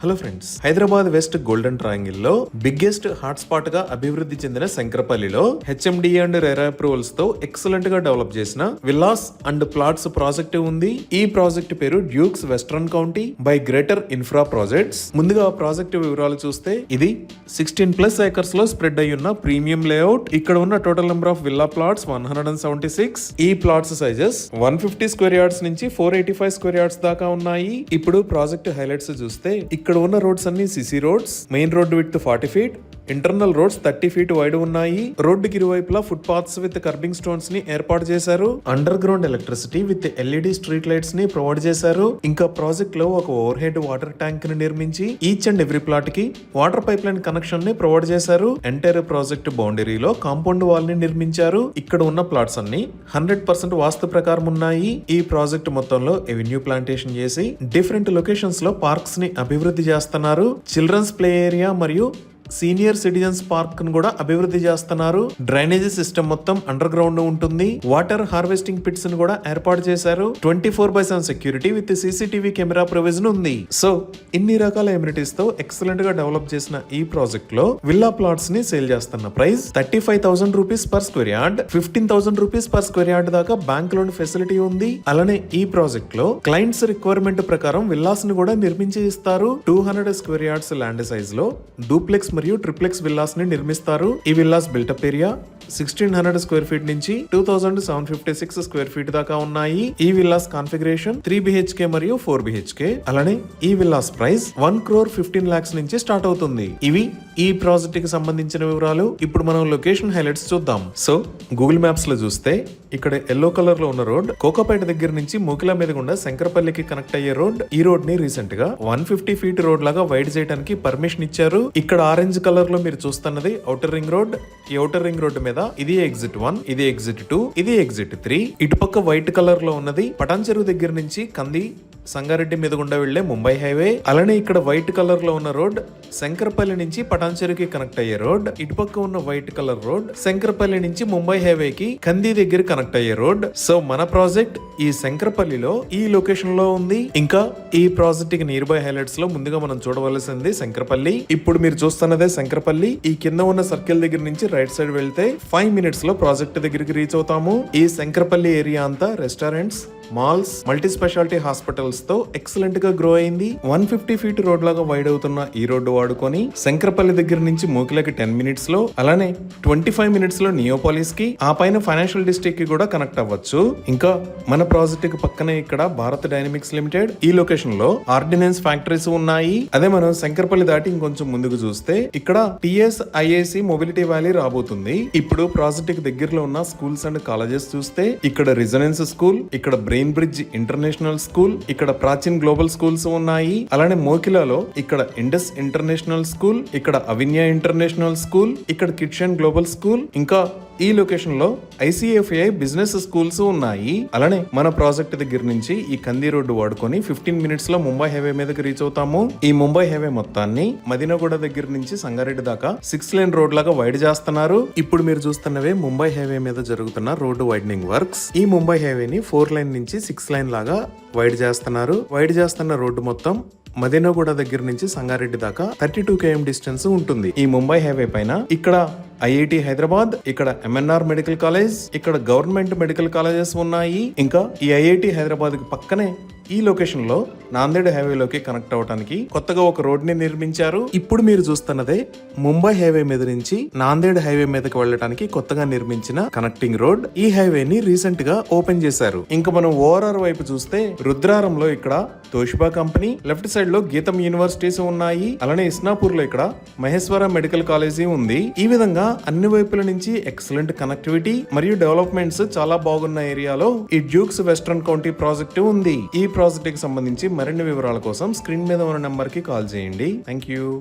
Hello friends, Hyderabad west golden triangle లో biggest hot spot గా అభివృద్ధి చెందిన శంకరపల్లిలో హెచ్ఎండి అండ్ రెరా అప్రూవల్స్ తో ఎక్సలెంట్ గా డెవలప్ చేసిన విల్లాస్ అండ్ ప్లాట్స్ ప్రాజెక్ట్ ఉంది. ఈ ప్రాజెక్ట్ పేరు Dukes western county by greater infra projects. ముందుగా ప్రాజెక్ట్ వివరాలు చూస్తే ఇది 16+ ఏకర్స్ లో స్ప్రెడ్ అయి ఉన్న ప్రీమియం లేఅవుట్. ఇక్కడ ఉన్న total number of villa plots 176. ఈ ప్లాట్స్ సైజెస్ 150 స్క్వేర్ యార్డ్స్ నుంచి 485 స్క్వేర్ యార్డ్స్ దాకా ఉన్నాయి. ఇప్పుడు ప్రాజెక్ట్ హైలైట్స్ చూస్తే ఇక్కడ ఉన్న రోడ్స్ అన్ని CC roads. Main road width 40 feet, internal roads 30 feet wide ఉన్నాయి. రోడ్డుకి ఇరువైపులా foot paths with kerbing stones ని ఏర్పాటు చేశారు. Under ground electricity with LED street lights ని ప్రొవైడ్ చేశారు. ఇంకా ప్రాజెక్ట్ లో ఒక ఓవర్ హెడ్ వాటర్ ట్యాంక్ ని నిర్మించి ఈచ్ అండ్ ఎవ్రీ ప్లాట్ కి వాటర్ పైప్ లైన్ కనెక్షన్ ని ప్రొవైడ్ చేశారు. ఎంటైర్ ప్రాజెక్ట్ బౌండరీలో కాంపౌండ్ వాల్ ని నిర్మించారు. ఇక్కడ ఉన్న ప్లాట్స్ అన్ని 100% వాస్తు ప్రకారం ఉన్నాయి. ఈ ప్రాజెక్ట్ మొత్తంలో ఎవెన్యూ ప్లాంటేషన్ చేసి డిఫరెంట్ లొకేషన్స్ లో పార్క్స్ ని అభివృద్ధి చేస్తున్నారు. చిల్డ్రన్స్ ప్లే ఏరియా మరియు సీనియర్ సిటిజన్స్ పార్క్ ను కూడా అభివృద్ధి చేస్తున్నారు. డ్రైనేజీ సిస్టమ్ మొత్తం అండర్ గ్రౌండ్ ఉంటుంది. వాటర్ హార్వెస్టింగ్ పిట్స్ ను కూడా ఏర్పాటు చేశారు. 24/7 security with CCTV camera provision ఉంది. సో ఇన్ని రకాల ఎమ్యూనిటీస్ తో ఎక్సలెంట్ గా డెవలప్ చేసిన ఈ ప్రాజెక్ట్ లో విల్లా ప్లాట్స్ ని సేల్ చేస్తున్న price 35,000 rupees per square yard, 15,000 rupees per square yard దాకా బ్యాంక్ లోన్ ఫెసిలిటీ ఉంది. అలానే ఈ ప్రాజెక్ట్ లో క్లయింట్స్ రిక్వైర్మెంట్ ప్రకారం విల్లాస్ ను కూడా నిర్మించి ఇస్తారు. 200 స్క్వేర్ యార్డ్స్ ల్యాండ్ సైజ్ లో డూప్లెక్స్ మరియు ట్రిప్లెక్స్ విల్లాస్ ని నిర్మిస్తారు. ఈ villas built-up area 1600 square feet నుంచి 2756 స్క్వేర్ ఫీట్ దాకా ఉన్నాయి. ఈ విల్లాస్ కాన్ఫిగరేషన్ 3 BHK మరియు 4 BHK. అలానే ఈ విల్లాస్ ప్రైస్ 1,15 lakhs నుంచి స్టార్ట్ అవుతుంది. ఇవి ఈ ప్రాజెక్ట్ కి సంబంధించిన వివరాలు. ఇప్పుడు మనం లొకేషన్ హైలైట్స్ చూద్దాం. సో గూగుల్ మ్యాప్స్ లో చూస్తే ఇక్కడ ఎల్లో కలర్ లో ఉన్న రోడ్ కోకాపేట దగ్గర నుంచి మూకిలా మీద గుండా శంకరపల్లికి కనెక్ట్ అయ్యే రోడ్. ఈ రోడ్ ని రీసెంట్ గా 150 ఫీట్ రోడ్ లాగా వైడ్ చేయడానికి పర్మిషన్ ఇచ్చారు. ఇక్కడ ఆరెంజ్ కలర్ లో మీరు చూస్తున్నది ఔటర్ రింగ్ రోడ్. ఈ ఔటర్ రింగ్ రోడ్ మీద ఇది ఎగ్జిట్ 1, ఇది ఎగ్జిట్ 2, ఇది ఎగ్జిట్ 3. ఇటుపక్క వైట్ కలర్ లో ఉన్నది పటాన్ చెరువు దగ్గర నుంచి కంది సంగారెడ్డి మీద గుండా వెళ్లే ముంబై హైవే. అలానే ఇక్కడ వైట్ కలర్ లో ఉన్న రోడ్ శంకరపల్లి నుంచి పటాన్ చెరువుకి కనెక్ట్ అయ్యే రోడ్. ఇటుపక్క ఉన్న వైట్ కలర్ రోడ్ శంకరపల్లి నుంచి ముంబై హైవే కి కంది దగ్గర కనెక్ట్ అయ్యే రోడ్. సో మన ప్రాజెక్ట్ ఈ శంకరపల్లిలో ఈ లొకేషన్ లో ఉంది. ఇంకా ఈ ప్రాజెక్ట్ కి నియర్ బై హైలైట్స్ లో ముందుగా మనం చూడవలసింది శంకరపల్లి. ఇప్పుడు మీరు చూస్తున్నదే శంకరపల్లి. ఈ కింద ఉన్న సర్కిల్ దగ్గర నుంచి రైట్ సైడ్ వెళ్తే 5 minutes లో ప్రాజెక్ట్ దగ్గరికి రీచ్ అవుతాము. ఈ శంకరపల్లి ఏరియా అంతా restaurants, malls, multi speciality hospitals తో ఎక్సలెంట్ గా గ్రో అయింది. 150 ఫీట్ రోడ్ లాగా వైడ్ అవుతున్న ఈ రోడ్డు వాడుకొని శంకరపల్లి దగ్గర నుంచి మూకిలకి 10 minutes లో, అలానే 25 minutes లో నియోపాలిస్ కి, ఆ పైన ఫైనాన్షియల్ డిస్ట్రిక్ట్ కి కూడా కనెక్ట్ అవ్వచ్చు. ఇంకా మన ప్రాజెక్ట్ కి పక్కనే ఇక్కడ భారత్ డైనమిక్స్ లిమిటెడ్, ఈ లొకేషన్ లో ఆర్డినెన్స్ ఫ్యాక్టరీస్ ఉన్నాయి. అదే మనం శంకరపల్లి దాటి ఇంకొంచెం ముందుకు చూస్తే ఇక్కడ టిఎస్ ఐఐసి మొబిలిటీ వ్యాలీ రాబోతుంది. ఇప్పుడు ప్రాజెక్ట్ కి దగ్గరలో ఉన్న స్కూల్స్ అండ్ కాలేజెస్ చూస్తే ఇక్కడ రెసిడెన్స్ స్కూల్, ఇక్కడ బ్రెయిన్ బ్రిడ్జ్ ఇంటర్నేషనల్ స్కూల్, ఇక్కడ ప్రాచీన్ గ్లోబల్ స్కూల్స్ ఉన్నాయి. అలానే మోకిలాలో ఇక్కడ ఇండస్ ఇంటర్నేషనల్ స్కూల్, ఇక్కడ అవిన్య ఇంటర్నేషనల్ స్కూల్, ఇక్కడ కిడ్షన్ గ్లోబల్ స్కూల్, ఇంకా ఈ లొకేషన్ లో ICFI బిజినెస్ స్కూల్స్ ఉన్నాయి. అలానే మన ప్రాజెక్ట్ దగ్గర నుంచి ఈ కంది రోడ్డు వాడుకొని 15 minutes లో ముంబై హైవే మీదకి రీచ్ అవుతాము. ఈ ముంబై హైవే మొత్తాన్ని మదినగూడ దగ్గర నుంచి సంగారెడ్డి దాకా 6 lane రోడ్ లాగా వైడ్ చేస్తున్నారు. ఇప్పుడు మీరు చూస్తున్నవే ముంబై హైవే మీద జరుగుతున్న రోడ్డు వైడనింగ్ వర్క్స్. ఈ ముంబై హైవేని 4 lane నుంచి 6 lane లాగా వైడ్ చేస్తున్నారు. వైడ్ చేస్తున్న రోడ్డు మొత్తం మదినగూడ దగ్గర నుంచి సంగారెడ్డి దాకా 32 km డిస్టెన్స్ ఉంటుంది. ఈ ముంబై హైవే పైన ఇక్కడ IIT హైదరాబాద్, ఇక్కడ MNR మెడికల్ కాలేజ్, ఇక్కడ గవర్నమెంట్ మెడికల్ కాలేజెస్ ఉన్నాయి. ఇంకా ఈ IIT హైదరాబాద్ కి పక్కనే ఈ లొకేషన్ లో నాందేడ్ హైవేలోకి కనెక్ట్ అవడానికి కొత్తగా ఒక రోడ్ ని నిర్మించారు. ఇప్పుడు మీరు చూస్తున్నదే ముంబై హైవే మీద నుంచి నాందేడ్ హైవే మీదకి వెళ్ళడానికి కొత్తగా నిర్మించిన కనెక్టింగ్ రోడ్. ఈ హైవేని రీసెంట్ గా ఓపెన్ చేశారు. ఇంకా మనం ఓఆర్ఆర్ వైపు చూస్తే రుద్రారంలో ఇక్కడ తోషిబా కంపెనీ, లెఫ్ట్ సైడ్ లో గీతం యూనివర్సిటీస్ ఉన్నాయి. అలానే ఇస్నాపూర్ లో ఇక్కడ మహేశ్వర మెడికల్ కాలేజీ ఉంది. ఈ విధంగా అన్ని వైపుల నుంచి ఎక్సలెంట్ కనెక్టివిటీ మరియు డెవలప్మెంట్స్ చాలా బాగున్న ఏరియాలో ఈ డ్యూక్స్ వెస్ట్రన్ కౌంటీ ప్రాజెక్ట్ ఉంది. ఈ ప్రాజెక్ట్ కి సంబంధించి మరిన్ని వివరాల కోసం స్క్రీన్ మీద ఉన్న నెంబర్ కి కాల్ చేయండి. Thank you.